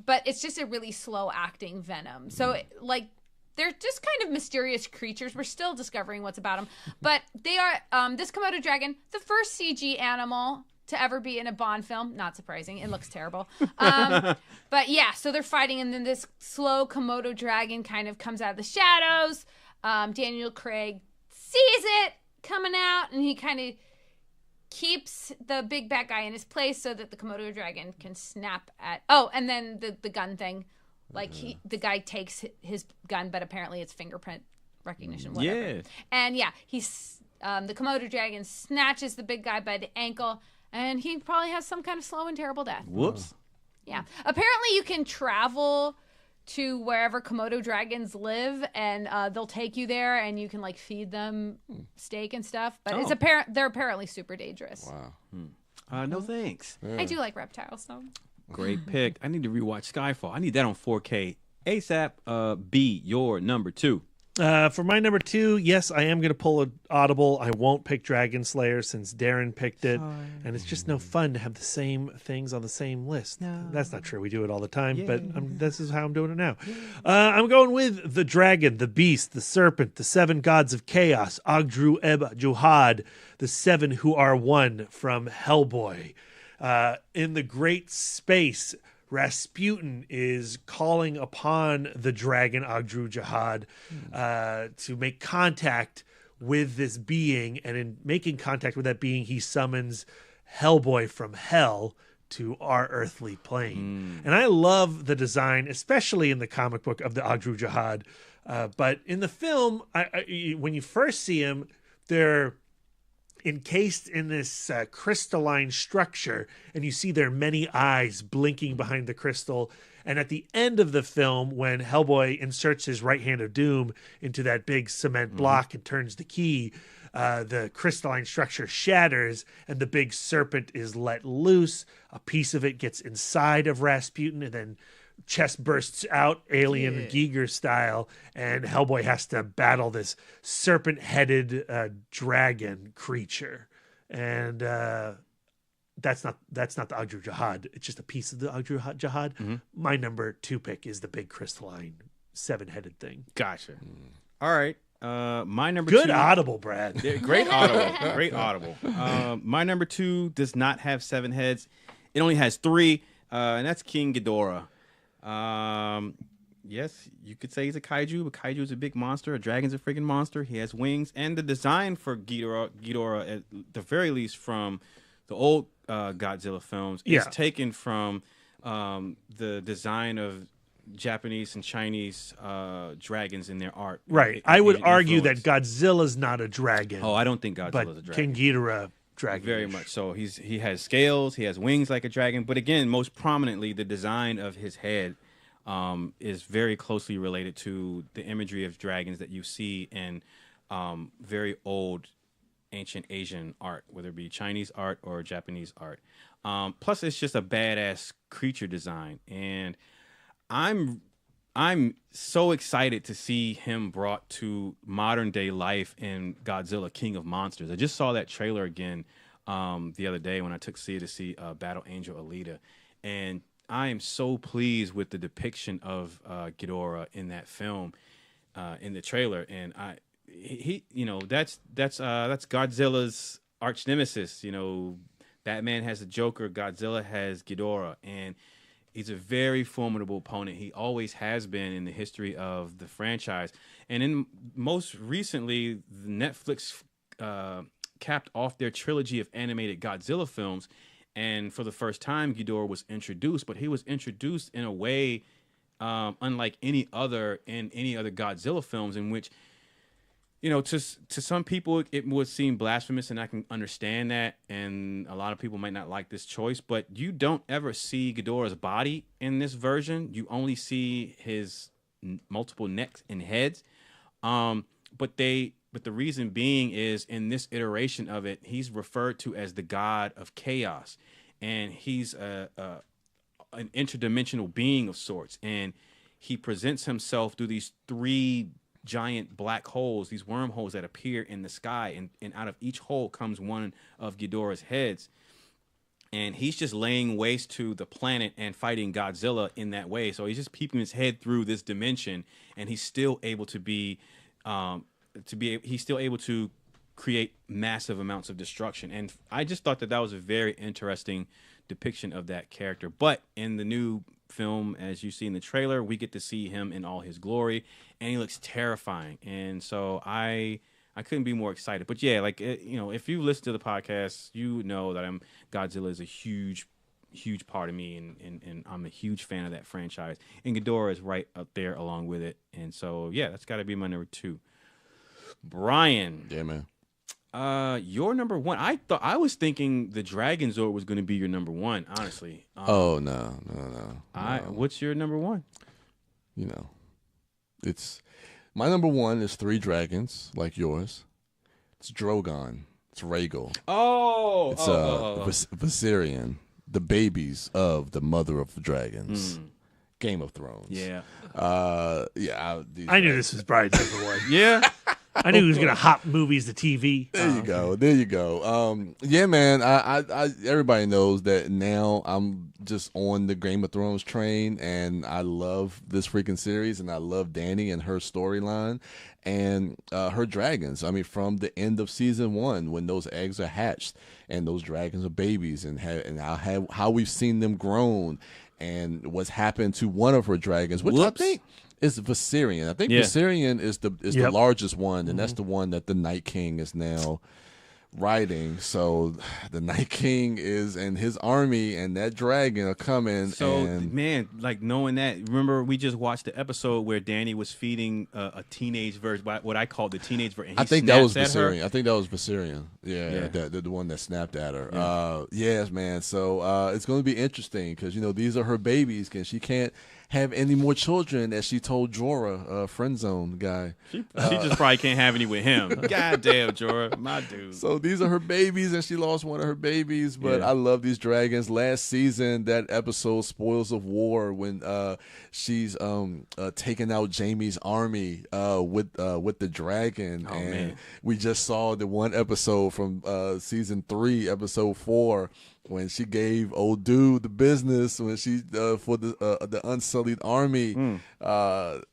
but it's just a really slow acting venom. So like they're just kind of mysterious creatures. We're still discovering what's about them, but they are this Komodo dragon, the first CG animal to ever be in a Bond film. Not surprising. It looks terrible. But yeah, so they're fighting, and then this slow Komodo dragon kind of comes out of the shadows. Daniel Craig sees it coming out, and he kind of keeps the big bad guy in his place so that the Komodo dragon can snap at... Oh, and then the gun thing. Like, the guy takes his gun, but apparently it's fingerprint recognition, whatever. Yeah. And yeah, the Komodo dragon snatches the big guy by the ankle, and he probably has some kind of slow and terrible death. Whoops. Yeah. Apparently you can travel to wherever Komodo dragons live, and they'll take you there, and you can like feed them steak and stuff. But they're apparently super dangerous. Wow. No thanks. I do like reptiles, so. Great pick. I need to rewatch Skyfall. I need that on 4K ASAP. B, your number 2. For my number 2, yes, I am going to pull an audible. I won't pick Dragon Slayer since Darren picked it. Sorry. And it's just no fun to have the same things on the same list. No. That's not true. We do it all the time, but this is how I'm doing it now. I'm going with the dragon, the beast, the serpent, the 7 gods of chaos, Agdru Eb Juhad, the 7 who are one from Hellboy. In the great space, Rasputin is calling upon the dragon Agdru Jihad to make contact with this being, and in making contact with that being, he summons Hellboy from hell to our earthly plane. And I love the design, especially in the comic book, of the Agdru Jihad. But in the film, when you first see him, they're encased in this crystalline structure, and you see their many eyes blinking behind the crystal. And at the end of the film, when Hellboy inserts his right hand of doom into that big cement block and turns the key, the crystalline structure shatters and the big serpent is let loose. A piece of it gets inside of Rasputin, and then chest bursts out, Alien Giger style, and Hellboy has to battle this serpent-headed dragon creature. And that's not the Agdru Jihad. It's just a piece of the Agdru Jihad. My number 2 pick is the big crystalline 7-headed thing. Gotcha. All right. My number 2. Good audible, Brad. Yeah, great audible. Great audible. My number 2 does not have 7 heads. It only has 3, and that's King Ghidorah. Yes, you could say he's a kaiju, but kaiju is a big monster. A dragon's a freaking monster. He has wings, and the design for Ghidorah, at the very least from the old Godzilla films, is taken from the design of Japanese and Chinese dragons in their art. Right. I would argue that Godzilla's not a dragon. Oh, I don't think Godzilla's a dragon. King Ghidorah, dragon. Very much so. He has scales, he has wings like a dragon, but again, most prominently, the design of his head is very closely related to the imagery of dragons that you see in very old ancient Asian art, whether it be Chinese art or Japanese art. Plus, it's just a badass creature design, and I'm so excited to see him brought to modern day life in Godzilla King of Monsters. I just saw that trailer again the other day when I took Sia to see Battle Angel Alita, and I am so pleased with the depiction of Ghidorah in that film, in the trailer. And he that's Godzilla's arch nemesis. You know, Batman has the Joker, Godzilla has Ghidorah, and he's a very formidable opponent. He always has been in the history of the franchise. And in most recently, Netflix capped off their trilogy of animated Godzilla films. And for the first time, Ghidorah was introduced, but he was introduced in a way unlike any other Godzilla films, in which, you know, to some people it would seem blasphemous, and I can understand that, and a lot of people might not like this choice, but you don't ever see Ghidorah's body in this version. You only see his multiple necks and heads, but they But the reason being is in this iteration of it, he's referred to as the god of chaos, and he's an interdimensional being of sorts, and he presents himself through these 3 giant black holes, these wormholes that appear in the sky, and out of each hole comes one of Ghidorah's heads. And he's just laying waste to the planet and fighting Godzilla in that way. So he's just peeping his head through this dimension, and he's still able to he's still able to create massive amounts of destruction. And I just thought that was a very interesting depiction of that character. But in the new film, as you see in the trailer, we get to see him in all his glory, and he looks terrifying. And so I couldn't be more excited. But yeah, like, if you listen to the podcast, you know that Godzilla is a huge part of me, and I'm a huge fan of that franchise. And Ghidorah is right up there along with it. And so, yeah, that's got to be my number 2. Brian. Yeah, man. Your number 1. I was thinking the Dragon Zord was going to be your number 1, honestly. No. What's your number 1? It's my number 1 is 3 dragons, like yours. It's Drogon. It's Rhaegal. It's Viserion, the babies of the mother of dragons. Game of Thrones. Yeah. I knew this was Brian's number 1. Yeah. I knew he was gonna hop movies to TV. There you go. Yeah, man. I everybody knows that now. I'm just on the Game of Thrones train, and I love this freaking series, and I love Dany and her storyline, and her dragons. I mean, from the end of season 1, when those eggs are hatched and those dragons are babies, and how we've seen them grown, and what's happened to one of her dragons, which I think is Viserion. I think Viserion is the largest one, and that's the one that the Night King is now riding. So the Night King is and his army and that dragon are coming. So man, like knowing that, remember we just watched the episode where Dany was feeding a teenage version, what I call the teenage version. I think that was Viserion. I think that was Viserion. Yeah. The one that snapped at her. Yeah. Yes, man. So it's going to be interesting because these are her babies, and she can't have any more children, as she told Jorah, friend zone guy. She just probably can't have any with him. God damn, Jorah, my dude. So these are her babies, and she lost one of her babies. But I love these dragons. Last season, that episode, Spoils of War, when she's taking out Jaime's army with the dragon. Man. We just saw the one episode from season 3, episode 4, when she gave old dude the business, when she for the Unsullied army. God,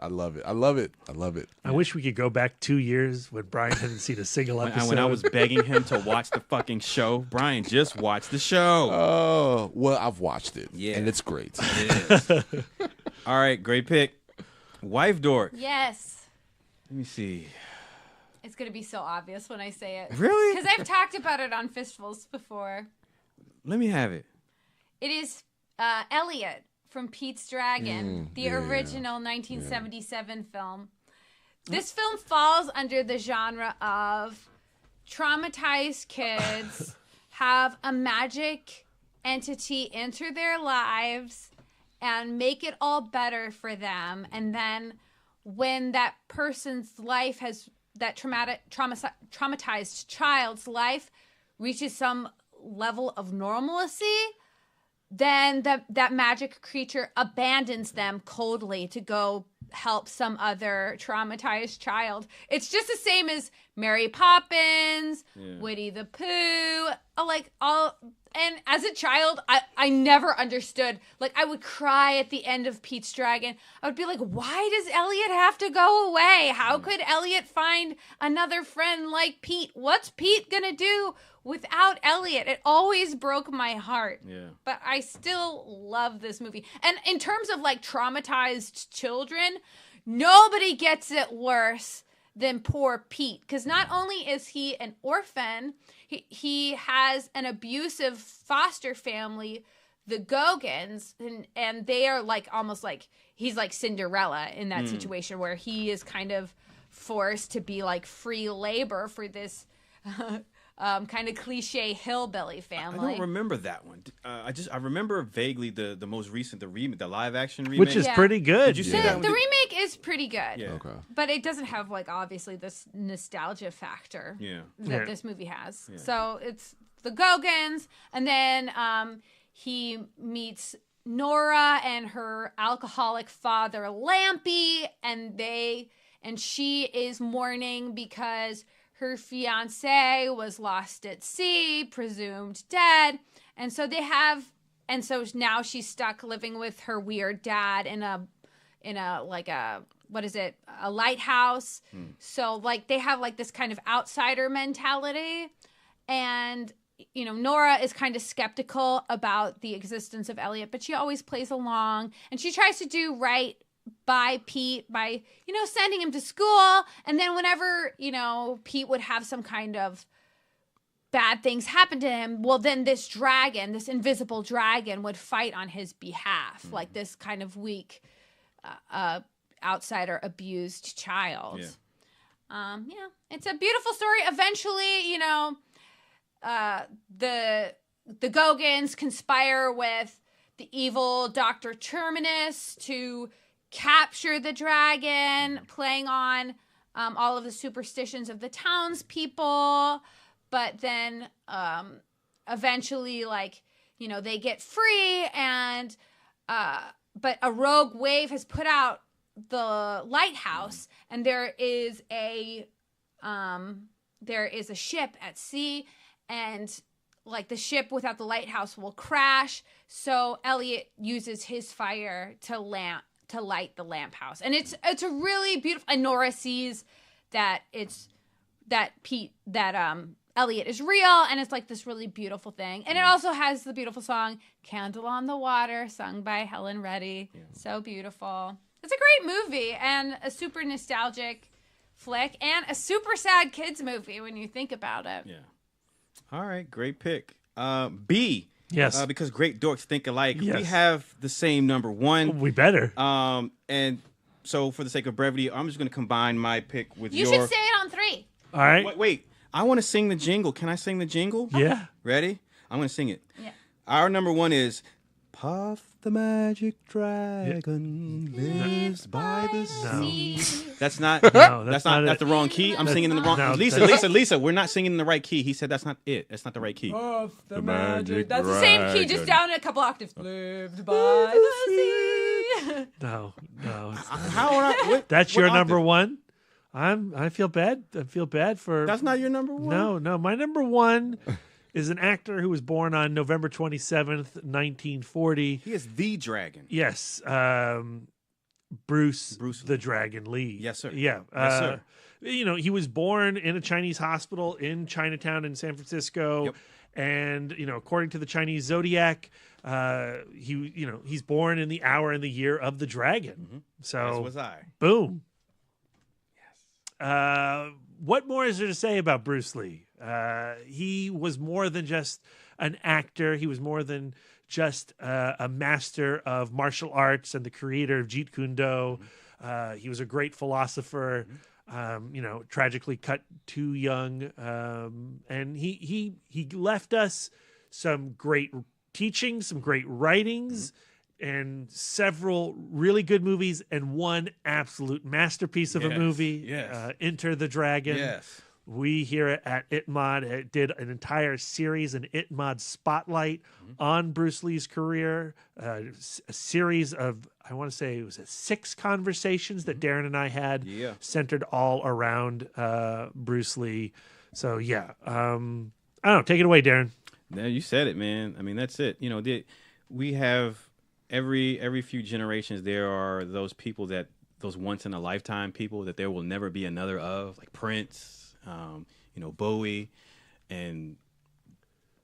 I love it. I love it. I love it. I wish we could go back 2 years when Brian hadn't seen a single episode. When I was begging him to watch the fucking show, Brian, just watch the show. Oh, well, I've watched it. Yeah, and it's great. It is. All right, great pick. Wife Dork. Yes. Let me see. It's going to be so obvious when I say it. Really? Because I've talked about it on Fistfuls before. Let me have it. It is Elliot from Pete's Dragon, the original 1977 film. This film falls under the genre of traumatized kids have a magic entity enter their lives and make it all better for them. And then when that person's life has... that traumatized child's life reaches some level of normalcy, then that magic creature abandons them coldly to go help some other traumatized child. It's just the same as Mary Poppins, Winnie the Pooh, and as a child, I never understood. Like, I would cry at the end of Pete's Dragon. I would be like, why does Elliot have to go away? How could Elliot find another friend like Pete? What's Pete gonna do without Elliot? It always broke my heart. Yeah. But I still love this movie. And in terms of like traumatized children, nobody gets it worse than poor Pete. Because not only is he an orphan, he has an abusive foster family, the Gogans, and they are like almost like he's like Cinderella in that situation where he is kind of forced to be like free labor for this kind of cliche hillbilly family. I don't remember that one. I remember vaguely the most recent, the live action remake, which is pretty good. Did you see The, that? the remake is pretty good. Yeah. Okay. But it doesn't have like obviously this nostalgia factor that this movie has. Yeah. So it's the Gogans, and then he meets Nora and her alcoholic father Lampy, and she is mourning because her fiance was lost at sea, presumed dead, and so now she's stuck living with her weird dad in a like a what is it, a lighthouse. So like they have like this kind of outsider mentality, and Nora is kind of skeptical about the existence of Elliot, but she always plays along, and she tries to do right by Pete by sending him to school, and then whenever Pete would have some kind of bad things happen to him, well then this invisible dragon would fight on his behalf, like this kind of weak outsider abused child. It's a beautiful story. Eventually the Gogans conspire with the evil Dr. Terminus to capture the dragon, playing on all of the superstitions of the townspeople. But then eventually, they get free, and but a rogue wave has put out the lighthouse, and there is a ship at sea, and the ship without the lighthouse will crash. So Elliot uses his fire to light the lamp house, and it's a really beautiful. And Nora sees that Elliot is real, and it's like this really beautiful thing. And it also has the beautiful song "Candle on the Water," sung by Helen Reddy. So beautiful. It's a great movie and a super nostalgic flick, and a super sad kids movie when you think about it. Yeah. All right, great pick. B. Yes. Because great dorks think alike. Yes. We have the same number one. We better. And so for the sake of brevity, I'm just going to combine my pick with You should say it on 3. All right. Wait. I want to sing the jingle. Can I sing the jingle? Yeah. Ready? I'm going to sing it. Yeah. Our number one is Puff the Magic Dragon lives by the sea. That's not. No, that's the wrong key. I'm singing in the wrong. No, Lisa, we're not singing in the right key. He said that's not it. That's not the right key. The magic That's the same key, just down a couple octaves. Lived by the sea. No. That's Your number one. I feel bad. I feel bad for. That's not your number one. No. My number one is an actor who was born on November 27th, 1940. He is the dragon. Yes. Bruce the Dragon Lee. Yes, sir. Yeah. Yes, sir. He was born in a Chinese hospital in Chinatown in San Francisco. Yep. And, according to the Chinese zodiac, he's born in the hour and the year of the dragon. Mm-hmm. So As was I. Boom. Yes. What more is there to say about Bruce Lee? He was more than just an actor. He was more than just a master of martial arts and the creator of Jeet Kune Do. He was a great philosopher. Tragically cut too young. And he left us some great teachings, some great writings, and several really good movies, and one absolute masterpiece of a movie, Enter the Dragon. Yes. We here at ITMOD did an entire series, an ITMOD spotlight on Bruce Lee's career, a series of, I want to say it was 6 conversations that Darren and I had centered all around Bruce Lee. So, I don't know. Take it away, Darren. Yeah, you said it, man. I mean, that's it. We have every few generations, there are those people those once in a lifetime people that there will never be another of, like Prince, Bowie, and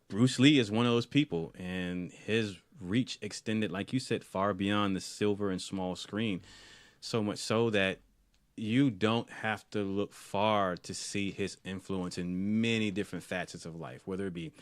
Bruce Lee is one of those people, and his reach extended, like you said, far beyond the silver and small screen, so much so that you don't have to look far to see his influence in many different facets of life, whether it be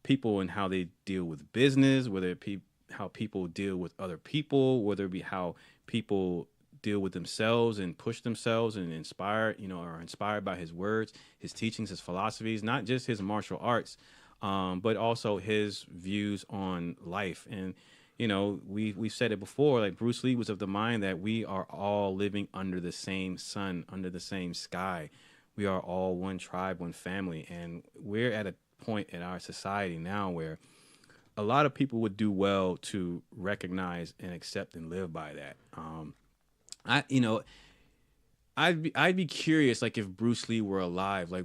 people and how they deal with business, whether it be how people deal with other people, whether it be how people deal with themselves and push themselves and inspire, are inspired by his words, his teachings, his philosophies, not just his martial arts, but also his views on life. And, we've said it before, like Bruce Lee was of the mind that we are all living under the same sun, under the same sky. We are all one tribe, one family. And we're at a point in our society now where a lot of people would do well to recognize and accept and live by that. I'd be curious, like if Bruce Lee were alive, like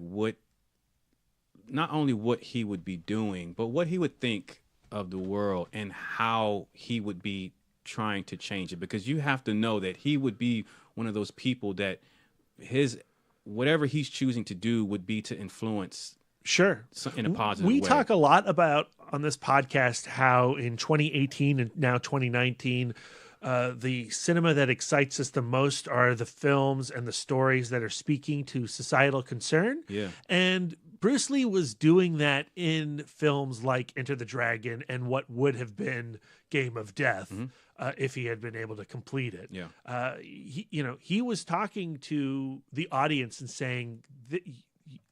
not only what he would be doing, but what he would think of the world and how he would be trying to change it. Because you have to know that he would be one of those people that whatever he's choosing to do would be to influence. Sure. In a positive way. We talk a lot about on this podcast how in 2018 and now 2019, the cinema that excites us the most are the films and the stories that are speaking to societal concern. Yeah. And Bruce Lee was doing that in films like Enter the Dragon and what would have been Game of Death if he had been able to complete it. Yeah. He was talking to the audience and saying,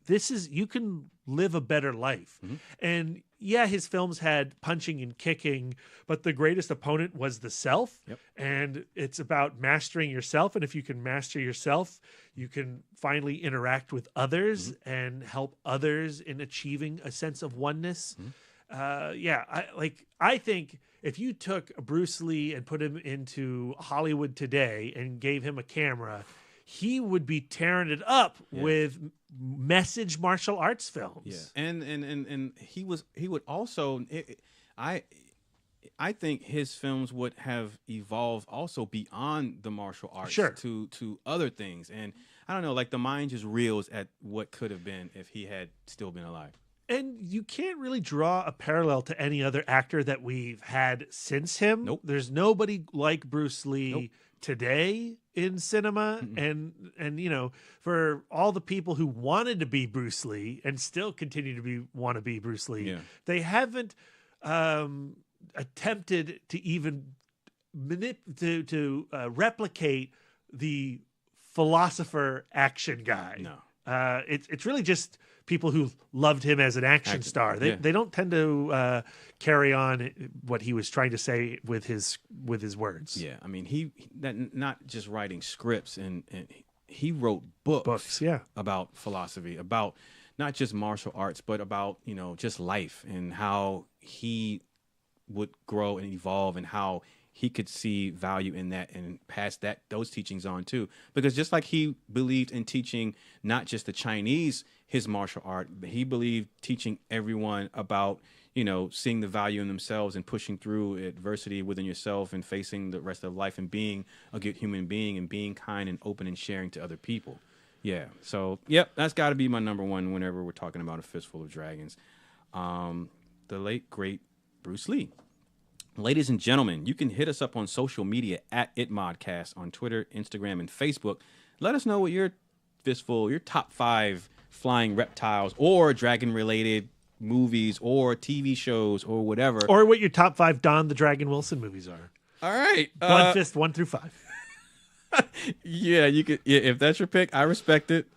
you can live a better life. And yeah, his films had punching and kicking, but the greatest opponent was the self. Yep. And it's about mastering yourself. And if you can master yourself, you can finally interact with others and help others in achieving a sense of oneness. I think if you took Bruce Lee and put him into Hollywood today and gave him a camera, he would be tearing it up with message martial arts films. Yeah, and he would also. I think his films would have evolved also beyond the martial arts to other things. And I don't know, like the mind just reels at what could have been if he had still been alive. And you can't really draw a parallel to any other actor that we've had since him. Nope. There's nobody like Bruce Lee today in cinema. And for all the people who wanted to be Bruce Lee and still continue to want to be Bruce Lee, they haven't attempted to even replicate the philosopher action guy. No. It's really just people who loved him as an action star. They don't tend to carry on what he was trying to say with his words. Yeah, I mean he not just writing scripts and he wrote books about philosophy, about not just martial arts, but about just life and how he would grow and evolve and how he could see value in that and pass those teachings on too. Because just like he believed in teaching not just the Chinese his martial art, but he believed teaching everyone about, seeing the value in themselves and pushing through adversity within yourself and facing the rest of life and being a good human being and being kind and open and sharing to other people. Yeah. So, that's got to be my number one whenever we're talking about A Fistful of Dragons. The late, great Bruce Lee. Ladies and gentlemen, you can hit us up on social media at ItModcast on Twitter, Instagram, and Facebook. Let us know what your top 5 flying reptiles or dragon-related movies or TV shows or whatever. Or what your top 5 Don the Dragon Wilson movies are. All right. Blood Fist 1 through 5. Yeah, you could. Yeah, if that's your pick, I respect it.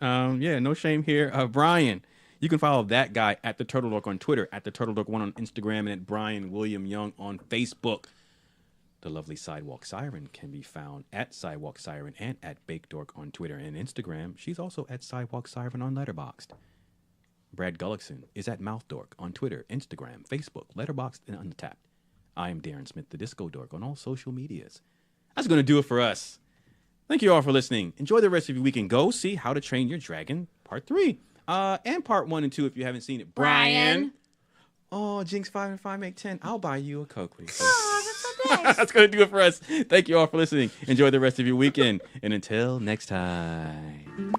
No shame here. Brian. You can follow that guy at the Turtle Dork on Twitter, at the Turtle Dork 1 on Instagram, and at Brian William Young on Facebook. The lovely Sidewalk Siren can be found at Sidewalk Siren and at Bake Dork on Twitter and Instagram. She's also at Sidewalk Siren on Letterboxd. Brad Gullickson is at Mouth Dork on Twitter, Instagram, Facebook, Letterboxd, and Untapped. I am Darren Smith, the Disco Dork, on all social medias. That's going to do it for us. Thank you all for listening. Enjoy the rest of your week and go see How to Train Your Dragon Part 3. And part 1 and 2 if you haven't seen it. Brian. Oh, Jinx 5 and 5 make 10. I'll buy you a Coke, please. Oh, that's so nice. That's going to do it for us. Thank you all for listening. Enjoy the rest of your weekend. And until next time.